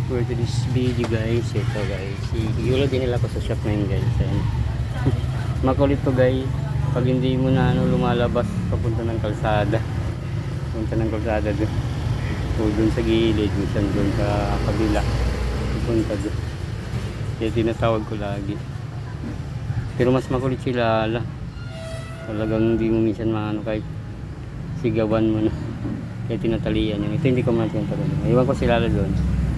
For today's video guys, ito guys, igulo din nila ko sa shop ngayon guys. Ayan. Makulit to guys, pag hindi mo na lumalabas papunta ng kalsada, doon o doon sa gilid, minsan doon sa kabila pupunta doon, kaya tinatawag ko lagi. Pero mas makulit sila, talagang hindi mo minsan maano kahit sigawan mo na, kaya tinatalian yun. Ito hindi ko man tinatalian, iwan ko sila doon.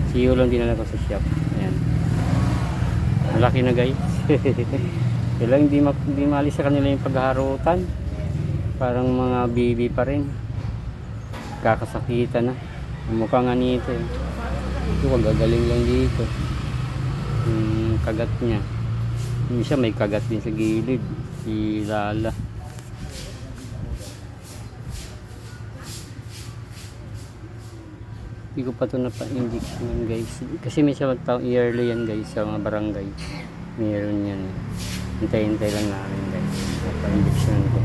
Si Yulong dinala ko sa shop. Ayan. Malaki na guys. Kailang hindi maalis sa kanila yung paghaharutan. Parang mga baby pa rin. Kakasakitan na. Mukha nga nito eh. Ito gagaling lang dito. Yung kagat niya. Yung siya may kagat din sa gilid. Si Lala. Hindi ko pa ito napa-injection guys, kasi may sabang taong yearly yan guys sa mga barangay, meron yan. Hintay-hintay lang namin guys, napa-injection ko.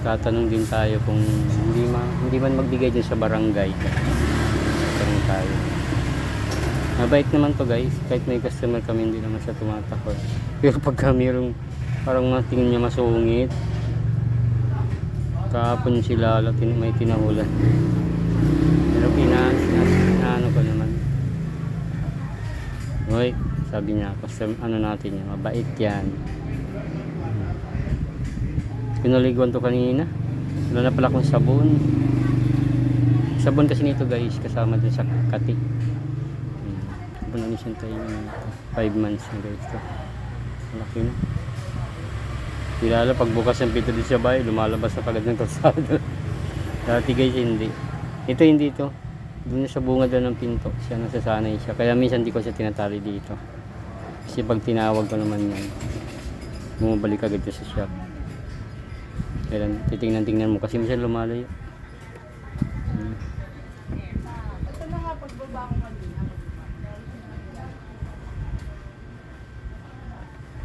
Tatanong din tayo kung hindi man magbigay dyan sa barangay. Tatanong tayo. Mabait naman to guys, kahit may customer kami hindi naman siya tumatakot. Pero pagka mayroong parang tingin niya masungit, kahapon sila may tinahulan. Pero pinaano ko naman, oy, sabi niya kasi ano natin yan, mabait yan. Pinaliguan to kanina, wala na pala akong sabon kasi nito guys, kasama dun sa kati. Sabon na siya tayo 5 months na guys to. Malaki na. Kilala pagbukas ng pinto din sa bahay, lumalabas na pagad ng kalsada. Dati guys hindi. Ito hindi ito. Doon sa bunga doon ng pinto, siya nasasanay siya. Kaya minsan di ko siya tinatali dito. Kasi pag tinawag ko naman yan, bumabalik agad siya sa shop. Kaya titingnan mo kasi minsan lumalayo.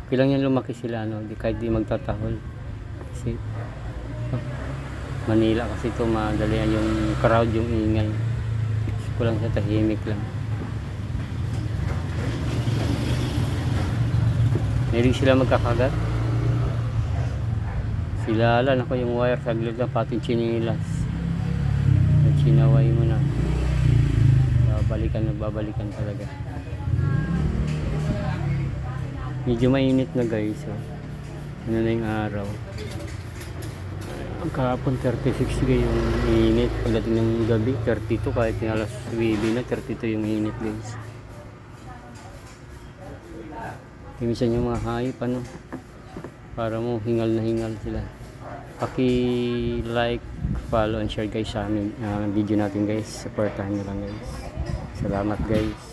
Kailang yan lumaki sila, kahit di magtatahol. Kasi Manila kasi ito madalian yung crowd, yung ingay. Kulang sa tahimik lang. Meron sila magkakagat. Sila ako yung wire saglit lang, pati chinilas. At sinaway mo na. Babalikan talaga. Medyo mainit na guys, ano na yung araw. Ang kahapon 36 guys yung init, pagdating ng gabi 32, kahit yung alas 9 na 32 yung init guys. Minsan yung mga hayop para mo hingal na hingal sila. Paki-like, follow and share guys sa amin video natin guys. Supportahan nyo lang guys. Salamat guys.